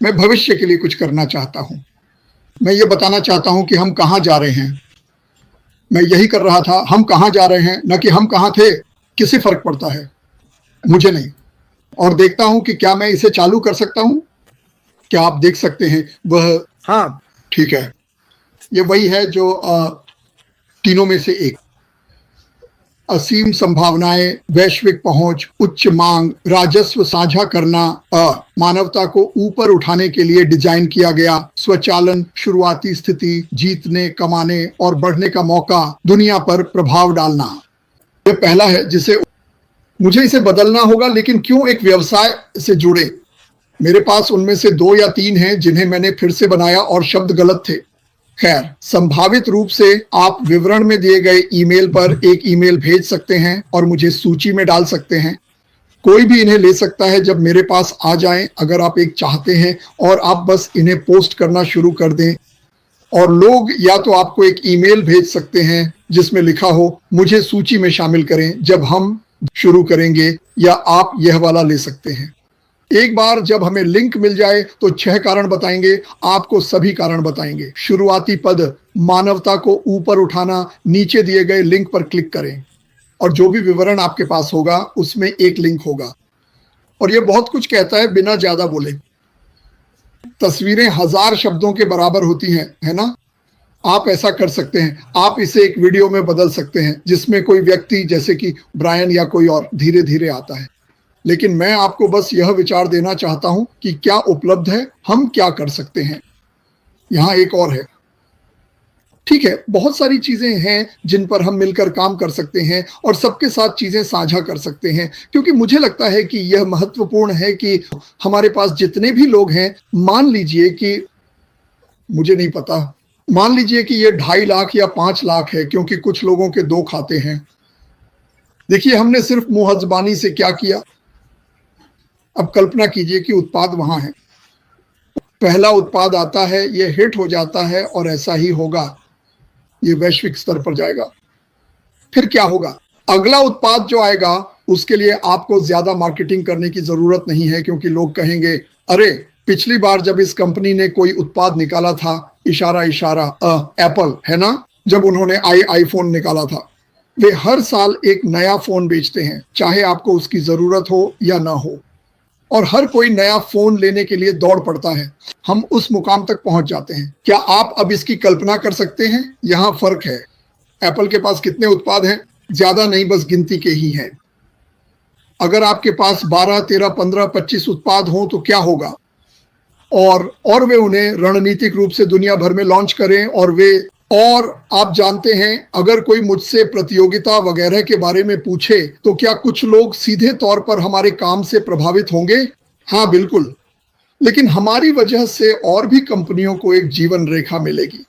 मैं भविष्य के लिए कुछ करना चाहता हूं। मैं ये बताना चाहता हूं कि हम कहां जा रहे हैं। मैं यही कर रहा था, हम कहां जा रहे हैं, न कि हम कहां थे। किसे फर्क पड़ता है? मुझे नहीं। और देखता हूं कि क्या मैं इसे चालू कर सकता हूं। क्या आप देख सकते हैं वह? हाँ, ठीक है, ये वही है जो तीनों में से एक। असीम संभावनाएं, वैश्विक पहुंच, उच्च मांग, राजस्व साझा करना, मानवता को ऊपर उठाने के लिए डिजाइन किया गया, स्वचालन, शुरुआती स्थिति, जीतने, कमाने और बढ़ने का मौका, दुनिया पर प्रभाव डालना। यह पहला है जिसे मुझे इसे बदलना होगा, लेकिन क्यों एक व्यवसाय से जुड़े? मेरे पास उनमें से 2 या 3 हैं जिन्हें मैंने फिर से बनाया और शब्द गलत थे। खैर, संभावित रूप से आप विवरण में दिए गए ईमेल पर एक ईमेल भेज सकते हैं और मुझे सूची में डाल सकते हैं। कोई भी इन्हें ले सकता है जब मेरे पास आ जाएं, अगर आप एक चाहते हैं, और आप बस इन्हें पोस्ट करना शुरू कर दें। और लोग या तो आपको एक ईमेल भेज सकते हैं जिसमें लिखा हो मुझे सूची में शामिल करें जब हम शुरू करेंगे, या आप यह वाला ले सकते हैं। एक बार जब हमें लिंक मिल जाए तो 6 कारण बताएंगे, आपको सभी कारण बताएंगे। शुरुआती पद, मानवता को ऊपर उठाना। नीचे दिए गए लिंक पर क्लिक करें और जो भी विवरण आपके पास होगा उसमें एक लिंक होगा। और यह बहुत कुछ कहता है बिना ज्यादा बोले। तस्वीरें 1000 शब्दों के बराबर होती हैं, है ना? आप ऐसा कर सकते हैं, आप इसे एक वीडियो में बदल सकते हैं जिसमें कोई व्यक्ति जैसे कि ब्रायन या कोई और धीरे धीरे आता है। लेकिन मैं आपको बस यह विचार देना चाहता हूं कि क्या उपलब्ध है, हम क्या कर सकते हैं। यहां एक और है। ठीक है, बहुत सारी चीजें हैं जिन पर हम मिलकर काम कर सकते हैं और सबके साथ चीजें साझा कर सकते हैं, क्योंकि मुझे लगता है कि यह महत्वपूर्ण है कि हमारे पास जितने भी लोग हैं, मान लीजिए कि, मुझे नहीं पता, मान लीजिए कि यह 2.5 लाख या 5 लाख है, क्योंकि कुछ लोगों के 2 खाते हैं। देखिए, हमने सिर्फ मुंहजबानी से क्या किया। अब कल्पना कीजिए कि उत्पाद वहां है, पहला उत्पाद आता है, यह हिट हो जाता है और ऐसा ही होगा, यह वैश्विक स्तर पर जाएगा। फिर क्या होगा? अगला उत्पाद जो आएगा उसके लिए आपको ज्यादा मार्केटिंग करने की जरूरत नहीं है, क्योंकि लोग कहेंगे अरे, पिछली बार जब इस कंपनी ने कोई उत्पाद निकाला था, इशारा इशारा, एप्पल, है ना, जब उन्होंने आईफोन निकाला था। वे हर साल एक नया फोन बेचते हैं, चाहे आपको उसकी जरूरत हो या ना हो। और हर कोई नया फोन लेने के लिए दौड़ पड़ता है। हम उस मुकाम तक पहुंच जाते हैं। क्या आप अब इसकी कल्पना कर सकते हैं? यहां फर्क है। एप्पल के पास कितने उत्पाद हैं? ज्यादा नहीं, बस गिनती के ही हैं। अगर आपके पास 12, 13, 15, 25 उत्पाद हों तो क्या होगा? और वे उन्हें रणनीतिक रूप से दुनिया भर में लॉन्च करें, और आप जानते हैं, अगर कोई मुझसे प्रतियोगिता वगैरह के बारे में पूछे तो क्या कुछ लोग सीधे तौर पर हमारे काम से प्रभावित होंगे? हाँ, बिल्कुल। लेकिन हमारी वजह से और भी कंपनियों को एक जीवन रेखा मिलेगी।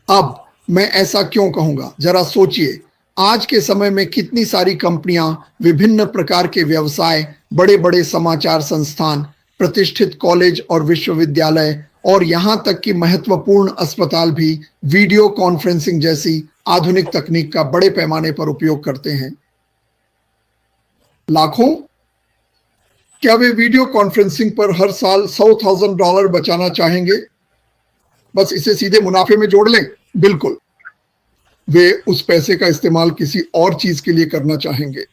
अब मैं ऐसा क्यों कहूंगा? जरा सोचिए, आज के समय में कितनी सारी कंपनियां, विभिन्न प्रकार के व्यवसाय, बड़े बड़े समाचार संस्थान, प्रतिष्ठित कॉलेज और विश्वविद्यालय, और यहां तक कि महत्वपूर्ण अस्पताल भी वीडियो कॉन्फ्रेंसिंग जैसी आधुनिक तकनीक का बड़े पैमाने पर उपयोग करते हैं। लाखों? क्या वे वीडियो कॉन्फ्रेंसिंग पर हर साल $100,000 बचाना चाहेंगे? बस इसे सीधे मुनाफे में जोड़ लें। बिल्कुल, वे उस पैसे का इस्तेमाल किसी और चीज के लिए करना चाहेंगे।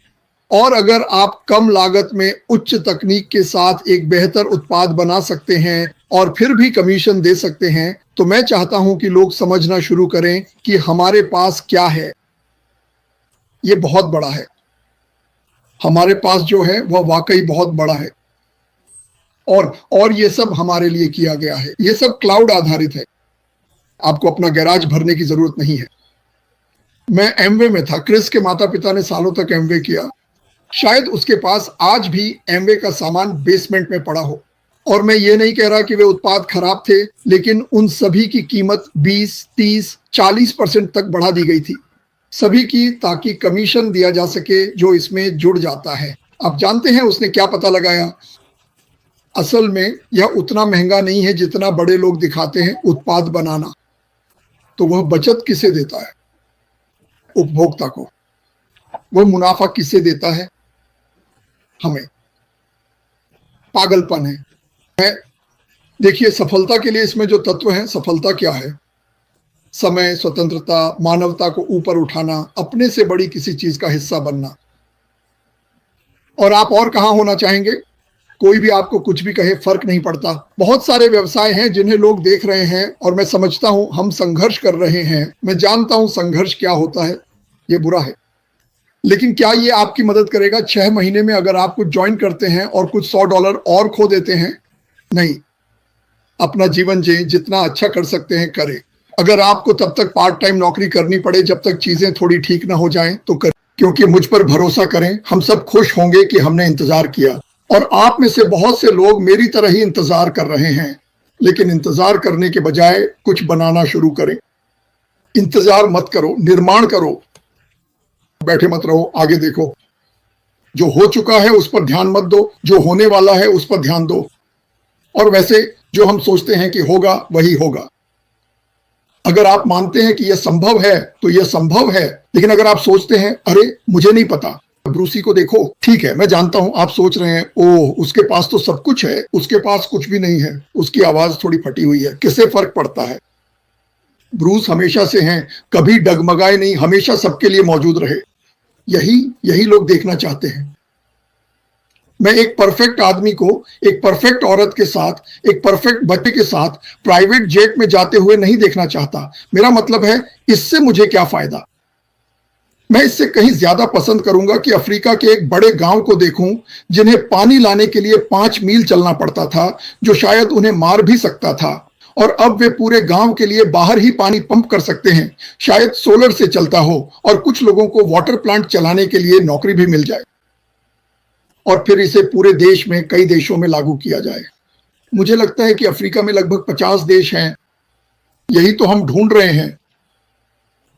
और अगर आप कम लागत में उच्च तकनीक के साथ एक बेहतर उत्पाद बना सकते हैं और फिर भी कमीशन दे सकते हैं, तो मैं चाहता हूं कि लोग समझना शुरू करें कि हमारे पास क्या है। ये बहुत बड़ा है। हमारे पास जो है वह वाकई बहुत बड़ा है। और ये सब हमारे लिए किया गया है। ये सब क्लाउड आधारित है। आपको अपना गैराज भरने की जरूरत नहीं है। मैं एमवे में था। क्रिस के माता पिता ने सालों तक एमवे किया। शायद उसके पास आज भी एमवे का सामान बेसमेंट में पड़ा हो। और मैं ये नहीं कह रहा कि वे उत्पाद खराब थे, लेकिन उन सभी की कीमत 20, 30, 40% तक बढ़ा दी गई थी। सभी की, ताकि कमीशन दिया जा सके जो इसमें जुड़ जाता है। आप जानते हैं उसने क्या पता लगाया? असल में यह उतना महंगा नहीं है जितना बड़े लोग दिखाते हैं उत्पाद बनाना। तो वह बचत किसे देता है? उपभोक्ता को। वह मुनाफा किसे देता है? हमें। पागलपन है। देखिए, सफलता के लिए इसमें जो तत्व हैं, सफलता क्या है? समय, स्वतंत्रता, मानवता को ऊपर उठाना, अपने से बड़ी किसी चीज का हिस्सा बनना। और आप और कहाँ होना चाहेंगे? कोई भी आपको कुछ भी कहे, फर्क नहीं पड़ता। बहुत सारे व्यवसाय हैं जिन्हें लोग देख रहे हैं और मैं समझता हूं हम संघर्ष कर रहे हैं। मैं जानता हूं संघर्ष क्या होता है, ये बुरा है। लेकिन क्या ये आपकी मदद करेगा 6 महीने में अगर आप कुछ ज्वाइन करते हैं और कुछ $100 और खो देते हैं? नहीं। अपना जीवन जिए, जितना अच्छा कर सकते हैं करें। अगर आपको तब तक पार्ट टाइम नौकरी करनी पड़े जब तक चीजें थोड़ी ठीक ना हो जाएं तो करें, क्योंकि मुझ पर भरोसा करें, हम सब खुश होंगे कि हमने इंतजार किया। और आप में से बहुत से लोग मेरी तरह ही इंतजार कर रहे हैं, लेकिन इंतजार करने के बजाय कुछ बनाना शुरू करें। इंतजार मत करो, निर्माण करो। बैठे मत रहो, आगे देखो। जो हो चुका है उस पर ध्यान मत दो, जो होने वाला है उस पर ध्यान दो। और वैसे जो हम सोचते हैं कि होगा वही होगा। अगर आप मानते हैं कि यह संभव है तो यह संभव है, लेकिन अगर आप सोचते हैं अरे मुझे नहीं पता, ब्रूसी को देखो, ठीक है मैं जानता हूं आप सोच रहे हैं ओह उसके पास तो सब कुछ है, उसके पास कुछ भी नहीं है, उसकी आवाज थोड़ी फटी हुई है, किससे फर्क पड़ता है? ब्रूस हमेशा से हैं, कभी डगमगाए नहीं, हमेशा सबके लिए मौजूद रहे। यही लोग देखना चाहते हैं। मैं एक परफेक्ट आदमी को एक परफेक्ट औरत के साथ, एक परफेक्ट बच्चे के साथ प्राइवेट जेट में जाते हुए नहीं देखना चाहता। मेरा मतलब है इससे मुझे क्या फायदा? मैं इससे कहीं ज्यादा पसंद करूंगा कि अफ्रीका के एक बड़े गांव को देखूं जिन्हें पानी लाने के लिए 5 मील चलना पड़ता था, जो शायद उन्हें मार भी सकता था, और अब वे पूरे गांव के लिए बाहर ही पानी पंप कर सकते हैं, शायद सोलर से चलता हो, और कुछ लोगों को वाटर प्लांट चलाने के लिए नौकरी भी मिल जाए, और फिर इसे पूरे देश में कई देशों में लागू किया जाए। मुझे लगता है कि अफ्रीका में लगभग 50 देश हैं। यही तो हम ढूंढ रहे हैं,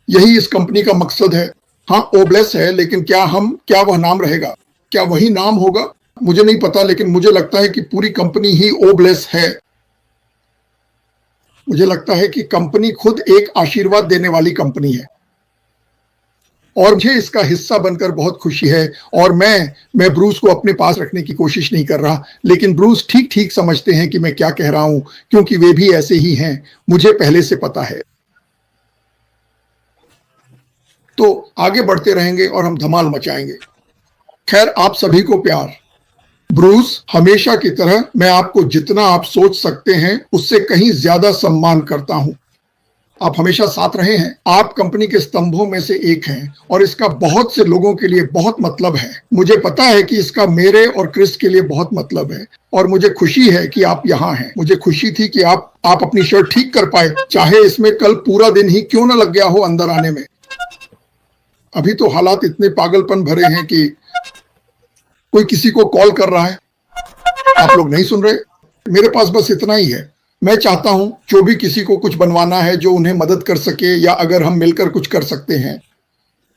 यही इस कंपनी का मकसद है। हाँ, ओब्लेस है, लेकिन क्या वह नाम रहेगा? क्या वही नाम होगा? मुझे नहीं पता, लेकिन मुझे लगता है कि पूरी कंपनी ही ओब्लेस है। मुझे लगता है कि कंपनी खुद एक आशीर्वाद देने वाली कंपनी है, और मुझे इसका हिस्सा बनकर बहुत खुशी है। और मैं ब्रूस को अपने पास रखने की कोशिश नहीं कर रहा, लेकिन ब्रूस ठीक ठीक समझते हैं कि मैं क्या कह रहा हूं, क्योंकि वे भी ऐसे ही हैं, मुझे पहले से पता है। तो आगे बढ़ते रहेंगे और हम धमाल मचाएंगे। खैर, आप सभी को प्यार। ब्रूस, हमेशा की तरह मैं आपको जितना आप सोच सकते हैं उससे कहीं ज्यादा सम्मान करता हूं। आप हमेशा साथ रहे हैं, आप कंपनी के स्तंभों में से एक हैं, और इसका बहुत से लोगों के लिए बहुत मतलब है। मुझे पता है कि इसका मेरे और क्रिस के लिए बहुत मतलब है, और मुझे खुशी है कि आप यहाँ हैं। मुझे खुशी थी कि आप अपनी शर्ट ठीक कर पाए, चाहे इसमें कल पूरा दिन ही क्यों ना लग गया हो अंदर आने में। अभी तो हालात इतने पागलपन भरे हैं कि कोई किसी को कॉल कर रहा है, आप लोग नहीं सुन रहे। मेरे पास बस इतना ही है। मैं चाहता हूं जो भी किसी को कुछ बनवाना है जो उन्हें मदद कर सके, या अगर हम मिलकर कुछ कर सकते हैं।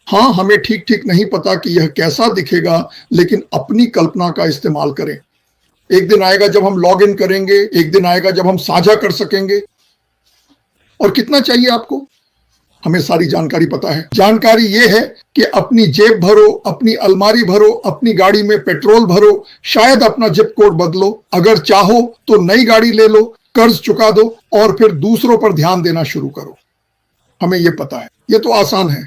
हाँ, हमें ठीक ठीक नहीं पता कि यह कैसा दिखेगा, लेकिन अपनी कल्पना का इस्तेमाल करें। एक दिन आएगा जब हम लॉग इन करेंगे, एक दिन आएगा जब हम साझा कर सकेंगे। और कितना चाहिए आपको? हमें सारी जानकारी पता है। जानकारी यह है कि अपनी जेब भरो, अपनी अलमारी भरो, अपनी गाड़ी में पेट्रोल भरो, शायद अपना जिप कोड बदलो, अगर चाहो तो नई गाड़ी ले लो, कर्ज चुका दो, और फिर दूसरों पर ध्यान देना शुरू करो। हमें यह पता है, यह तो आसान है।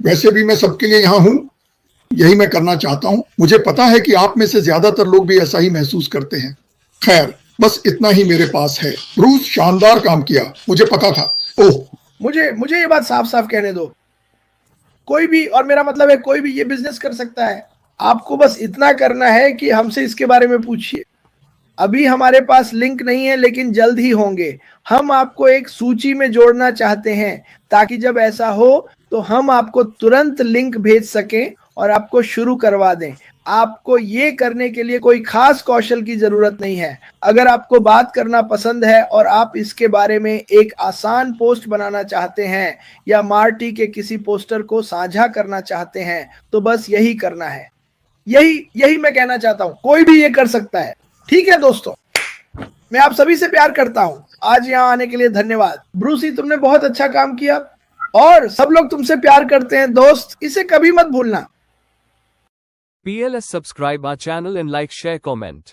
वैसे भी मैं सबके लिए यहां हूं, यही मैं करना चाहता हूं। मुझे पता है कि आप में से ज्यादातर लोग भी ऐसा ही महसूस करते हैं। खैर, बस इतना ही मेरे पास है। ब्रूस, शानदार काम किया, मुझे पता था। ओह, मुझे ये बात साफ साफ कहने दो, कोई भी, और मेरा मतलब है कोई भी ये बिजनेस कर सकता है। आपको बस इतना करना है कि हमसे इसके बारे में पूछिए। अभी हमारे पास लिंक नहीं है, लेकिन जल्द ही होंगे। हम आपको एक सूची में जोड़ना चाहते हैं, ताकि जब ऐसा हो तो हम आपको तुरंत लिंक भेज सकें और आपको शुरू करवा दें। आपको ये करने के लिए कोई खास कौशल की जरूरत नहीं है। अगर आपको बात करना पसंद है और आप इसके बारे में एक आसान पोस्ट बनाना चाहते हैं, या मार्टी के किसी पोस्टर को साझा करना चाहते हैं, तो बस यही करना है। यही मैं कहना चाहता हूं, कोई भी ये कर सकता है। ठीक है दोस्तों, मैं आप सभी से प्यार करता हूं। आज यहाँ आने के लिए धन्यवाद। ब्रूसी, तुमने बहुत अच्छा काम किया, और सब लोग तुमसे प्यार करते हैं दोस्त, इसे कभी मत भूलना। PLS, subscribe our channel and like, share, comment.